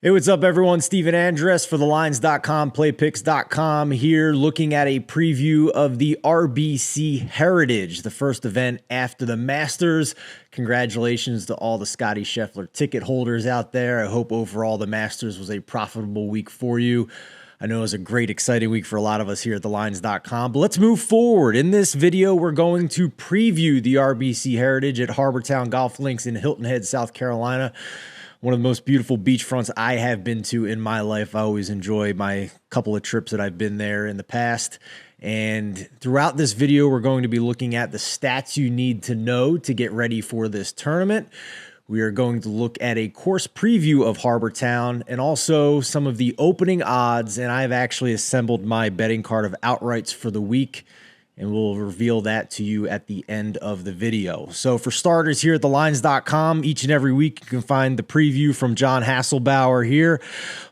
Hey, what's up, everyone? Steven Andress for thelines.com, playpicks.com here, looking at a preview of the RBC Heritage, the first event after the Masters. Congratulations to all the Scotty Scheffler ticket holders out there. I hope overall the Masters was a profitable week for you. I know it was a great, exciting week for a lot of us here at thelines.com, but let's move forward. In this video, we're going to preview the RBC Heritage at Harbortown Golf Links in Hilton Head, South Carolina. One of the most beautiful beachfronts I have been to in my life. I always enjoy my couple of trips that I've been there in the past. And throughout this video, we're going to be looking at the stats you need to know to get ready for this tournament. We are going to look at a course preview of Harbortown and also some of the opening odds. And I've actually assembled my betting card of outrights for the week, and we'll reveal that to you at the end of the video. So for starters, here at thelines.com, each and every week you can find the preview from John Haslbauer here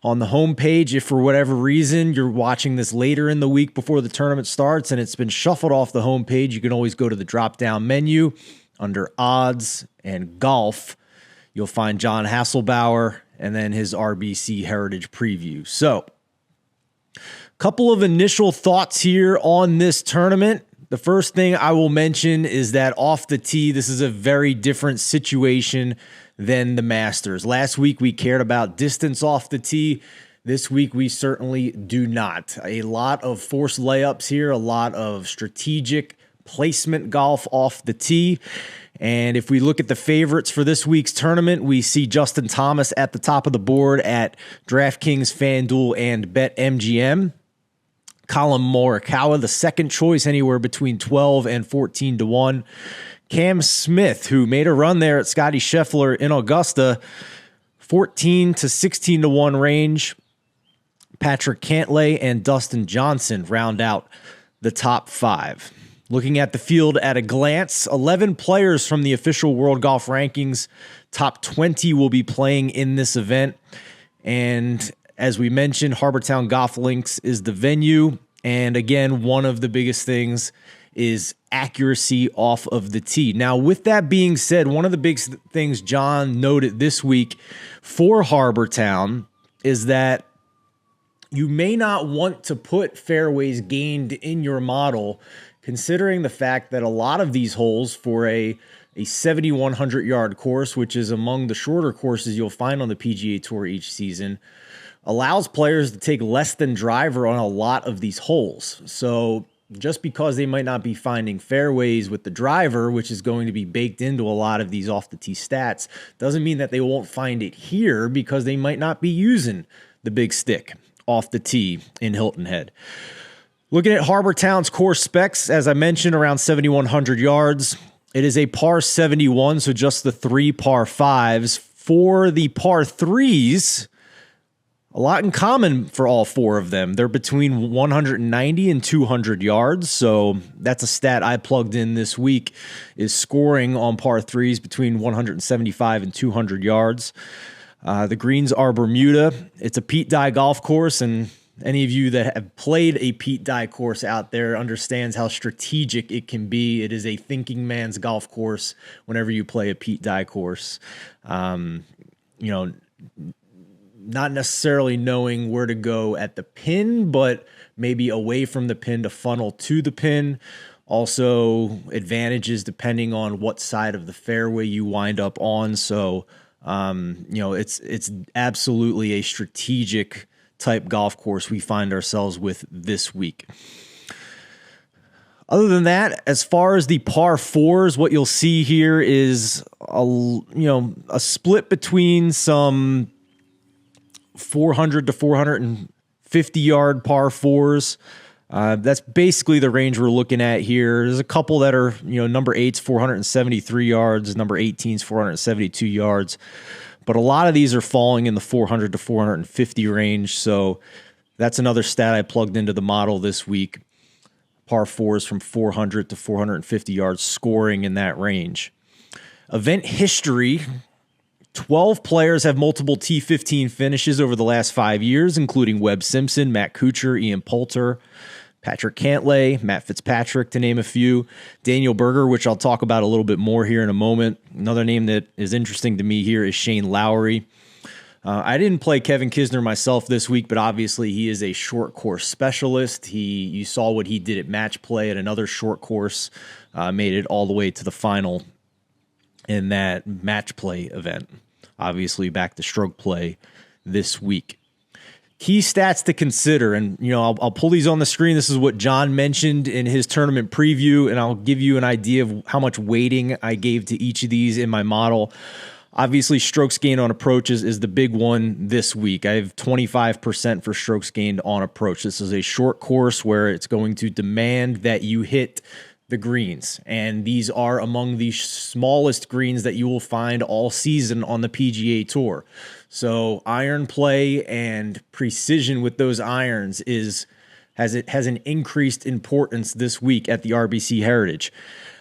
on the homepage. If for whatever reason you're watching this later in the week before the tournament starts and it's been shuffled off the homepage, you can always go to the drop-down menu under odds and golf. You'll find John Haslbauer and then his RBC Heritage preview. So, couple of initial thoughts here on this tournament. The first thing I will mention is that off the tee, this is a very different situation than the Masters. Last week, we cared about distance off the tee. This week, we certainly do not. A lot of forced layups here, a lot of strategic placement golf off the tee. And if we look at the favorites for this week's tournament, we see Justin Thomas at the top of the board at DraftKings, FanDuel, and BetMGM. Colin Morikawa, the second choice, anywhere between 12 and 14 to 1. Cam Smith, who made a run there at Scotty Scheffler in Augusta, 14 to 16 to 1 range. Patrick Cantlay and Dustin Johnson round out the top five. Looking at the field at a glance, 11 players from the official World Golf Rankings. Top 20 will be playing in this event. And as we mentioned, Harbortown Golf Links is the venue. And again, one of the biggest things is accuracy off of the tee. Now, with that being said, one of the big things John noted this week for Harbortown is that you may not want to put fairways gained in your model, considering the fact that a lot of these holes for a 7,100-yard course, which is among the shorter courses you'll find on the PGA Tour each season, allows players to take less than driver on a lot of these holes. So just because they might not be finding fairways with the driver, which is going to be baked into a lot of these off-the-tee stats, doesn't mean that they won't find it here because they might not be using the big stick off the tee in Hilton Head. Looking at Harbortown's course specs, as I mentioned, around 7,100 yards. It is a par 71, so just the three par fives. For the par threes, a lot in common for all four of them. They're between 190 and 200 yards, so that's a stat I plugged in this week, is scoring on par threes between 175 and 200 yards. The greens are Bermuda. It's a Pete Dye golf course, and any of you that have played a Pete Dye course out there understands how strategic it can be. It is a thinking man's golf course whenever you play a Pete Dye course. Not necessarily knowing where to go at the pin, but maybe away from the pin to funnel to the pin. Also, advantages depending on what side of the fairway you wind up on. So, it's absolutely a strategic type golf course we find ourselves with this week. Other than that, as far as the par fours, what you'll see here is a split between some 400 to 450 yard par fours. That's basically the range we're looking at here. There's a couple that are, number 8's 473 yards, number 18's 472 yards. But a lot of these are falling in the 400 to 450 range. So that's another stat I plugged into the model this week. Par fours from 400 to 450 yards, scoring in that range. Event history: 12 players have multiple T15 finishes over the last 5 years, including Webb Simpson, Matt Kuchar, Ian Poulter, Patrick Cantlay, Matt Fitzpatrick, to name a few. Daniel Berger, which I'll talk about a little bit more here in a moment. Another name that is interesting to me here is Shane Lowry. I didn't play Kevin Kisner myself this week, but obviously he is a short course specialist. You saw what he did at match play at another short course, made it all the way to the final in that match play event. Obviously back to stroke play this week. Key stats to consider, and I'll pull these on the screen. This is what John mentioned in his tournament preview, and I'll give you an idea of how much weighting I gave to each of these in my model. Obviously, strokes gained on approaches is the big one this week. I have 25% for strokes gained on approach. This is a short course where it's going to demand that you hit the greens, and these are among the smallest greens that you will find all season on the PGA Tour. So iron play and precision with those irons has an increased importance this week at the RBC Heritage.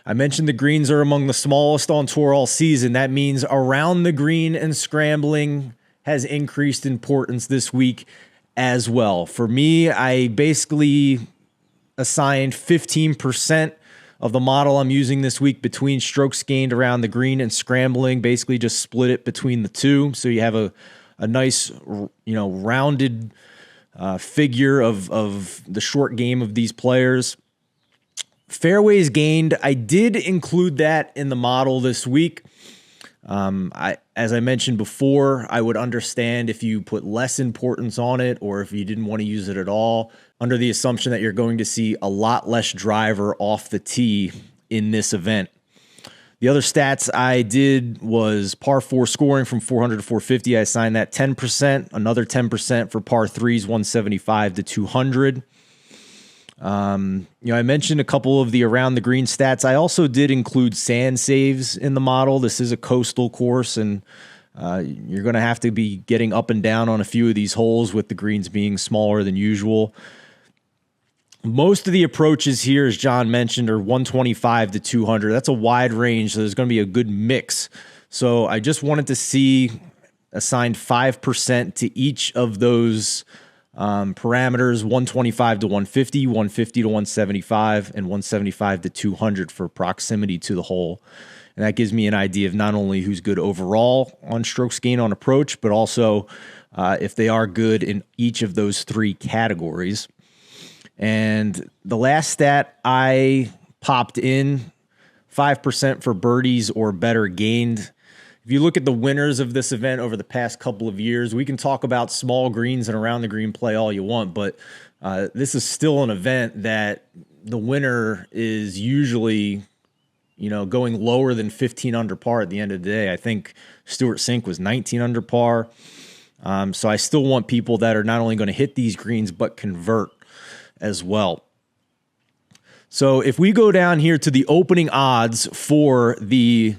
I mentioned the greens are among the smallest on tour all season. That means around the green and scrambling has increased importance this week as well. For me, I basically assigned 15% of the model I'm using this week between strokes gained around the green and scrambling. Basically just split it between the two, so you have a nice rounded figure of the short game of these players. Fairways gained, I did include that in the model this week. As I mentioned before, I would understand if you put less importance on it or if you didn't want to use it at all, under the assumption that you're going to see a lot less driver off the tee in this event. The other stats I did was par 4 scoring from 400 to 450. I assigned that 10%, another 10% for par 3s, 175 to 200. I mentioned a couple of the around the green stats. I also did include sand saves in the model. This is a coastal course, and you're going to have to be getting up and down on a few of these holes with the greens being smaller than usual. Most of the approaches here, as John mentioned, are 125 to 200. That's a wide range, so there's going to be a good mix. So I just wanted to see assigned 5% to each of those parameters: 125 to 150, 150 to 175, and 175 to 200 for proximity to the hole. And that gives me an idea of not only who's good overall on strokes gained on approach, but also if they are good in each of those three categories. And the last stat I popped in, 5% for birdies or better gained. If you look at the winners of this event over the past couple of years, we can talk about small greens and around the green play all you want, but this is still an event that the winner is usually, going lower than 15 under par at the end of the day. I think Stuart Sink was 19 under par. So I still want people that are not only going to hit these greens, but convert as well. So if we go down here to the opening odds for the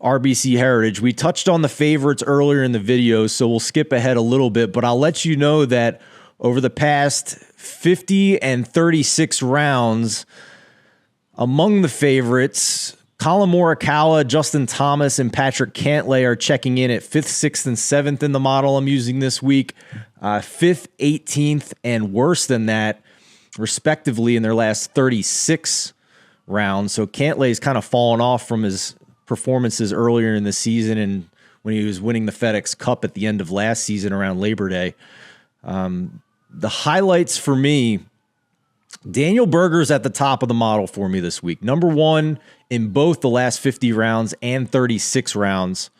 RBC Heritage, we touched on the favorites earlier in the video, so we'll skip ahead a little bit, but I'll let you know that over the past 50 and 36 rounds, among the favorites, Colin Morikawa, Justin Thomas, and Patrick Cantlay are checking in at 5th, 6th, and 7th in the model I'm using this week. 5th, 18th, and worse than that, respectively, in their last 36 rounds. So Cantlay's kind of fallen off from his performances earlier in the season and when he was winning the FedEx Cup at the end of last season around Labor Day. The highlights for me, Daniel Berger's at the top of the model for me this week. Number one in both the last 50 rounds and 36 rounds.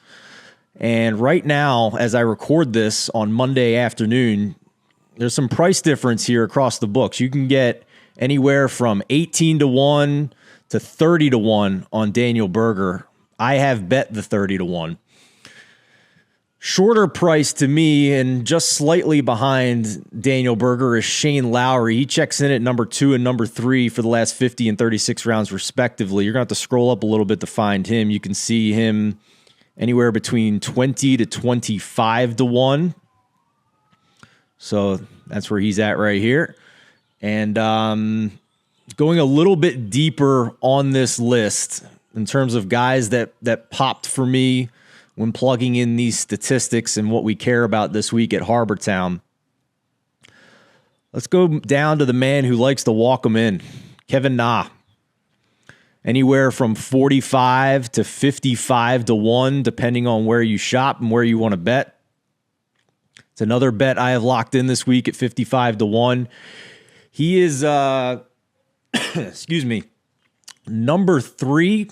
And right now, as I record this on Monday afternoon, there's some price difference here across the books. You can get anywhere from 18 to 1 to 30 to 1 on Daniel Berger. I have bet the 30 to 1. Shorter price to me and just slightly behind Daniel Berger is Shane Lowry. He checks in at number 2 and number 3 for the last 50 and 36 rounds respectively. You're going to have to scroll up a little bit to find him. You can see him anywhere between 20 to 25 to 1. So that's where he's at right here. And going a little bit deeper on this list in terms of guys that popped for me when plugging in these statistics and what we care about this week at Harbor Town. Let's go down to the man who likes to walk them in, Kevin Na. Anywhere from 45 to 55 to 1, depending on where you shop and where you want to bet. It's another bet I have locked in this week at 55-1. He is, excuse me, number 3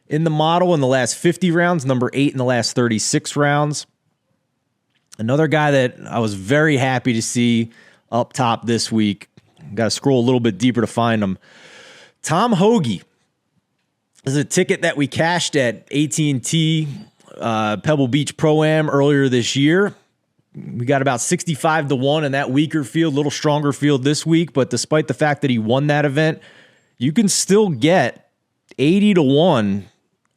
in the model in the last 50 rounds, number 8 in the last 36 rounds. Another guy that I was very happy to see up top this week. Got to scroll a little bit deeper to find him. Tom Hoge. This is a ticket that we cashed at AT&T Pebble Beach Pro-Am earlier this year. We got about 65-1 in that weaker field, a little stronger field this week. But despite the fact that he won that event, you can still get 80-1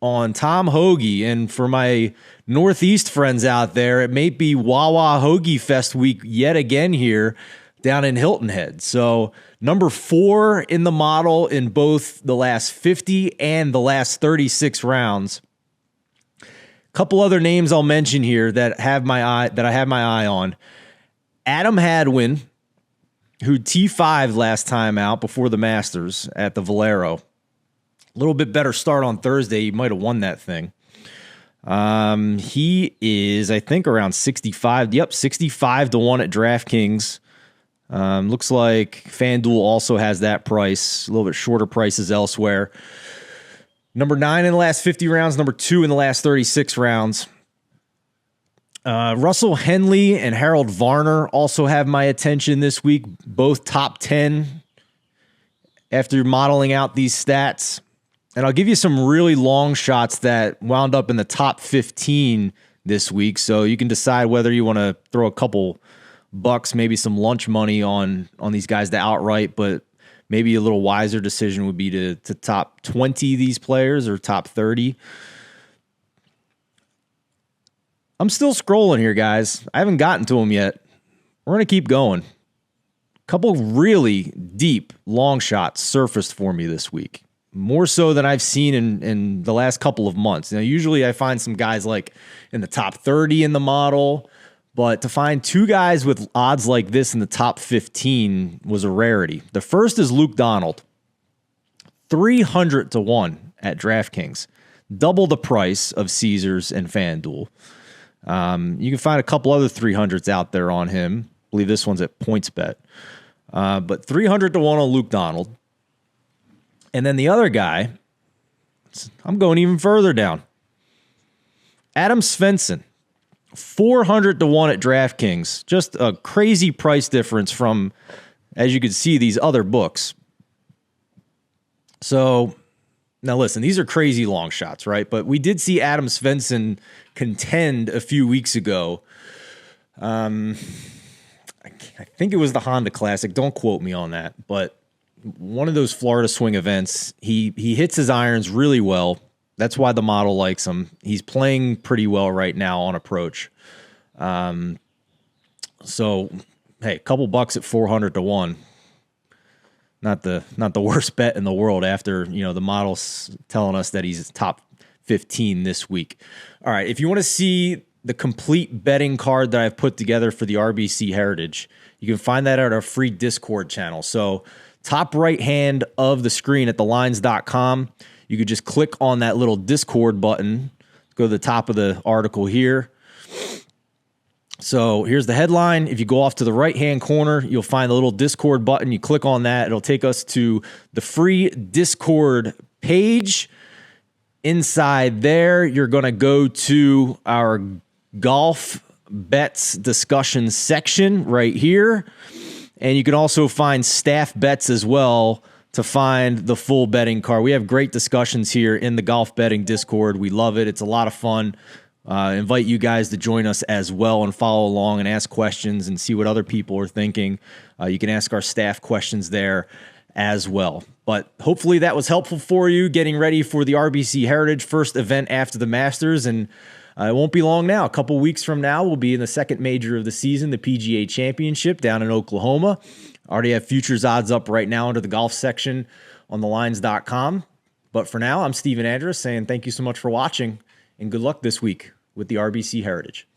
on Tom Hoge. And for my Northeast friends out there, it may be Wawa Hoagie Fest week yet again here down in Hilton Head. So number 4 in the model in both the last 50 and the last 36 rounds. Couple other names I'll mention here that I have my eye on. Adam Hadwin, who T5 last time out before the Masters at the Valero. A little bit better start on Thursday. He might have won that thing. He is, I think, around 65. Yep, 65-1 at DraftKings. Looks like FanDuel also has that price. A little bit shorter prices elsewhere. Number 9 in the last 50 rounds, number 2 in the last 36 rounds. Russell Henley and Harold Varner also have my attention this week, both top 10 after modeling out these stats. And I'll give you some really long shots that wound up in the top 15 this week, so you can decide whether you want to throw a couple bucks, maybe some lunch money on these guys to outright, but maybe a little wiser decision would be to top 20 these players or top 30. I'm still scrolling here, guys. I haven't gotten to them yet. We're going to keep going. A couple really deep long shots surfaced for me this week, more so than I've seen in the last couple of months. Now, usually I find some guys like in the top 30 in the model, but to find 2 guys with odds like this in the top 15 was a rarity. The first is Luke Donald, 300-1 at DraftKings, double the price of Caesars and FanDuel. You can find a couple other 300s out there on him. I believe this one's at PointsBet. But 300-1 on Luke Donald. And then the other guy, I'm going even further down. Adam Svensson, 400-1 at DraftKings. Just a crazy price difference from, as you can see, these other books. So, now listen, these are crazy long shots, right? But we did see Adam Svensson contend a few weeks ago. I think it was the Honda Classic. Don't quote me on that. But one of those Florida swing events, he hits his irons really well. That's why the model likes him. He's playing pretty well right now on approach. So, hey, a couple bucks at 400-1. Not the worst bet in the world after, the model's telling us that he's top 15 this week. All right, if you want to see the complete betting card that I've put together for the RBC Heritage, you can find that at our free Discord channel. So, top right hand of the screen at thelines.com, you could just click on that little Discord button, go to the top of the article here. So here's the headline. If you go off to the right-hand corner, you'll find the little Discord button. You click on that. It'll take us to the free Discord page. Inside there, you're going to go to our golf bets discussion section right here. And you can also find staff bets as well to find the full betting card. We have great discussions here in the golf betting Discord. We love it. It's a lot of fun. Invite you guys to join us as well and follow along and ask questions and see what other people are thinking. You can ask our staff questions there as well. But hopefully that was helpful for you getting ready for the RBC Heritage first event after the Masters. And it won't be long now. A couple weeks from now, we'll be in the second major of the season, the PGA Championship down in Oklahoma. Already have futures odds up right now under the golf section on thelines.com. But for now, I'm Steven Andrus saying thank you so much for watching and good luck this week with the RBC Heritage.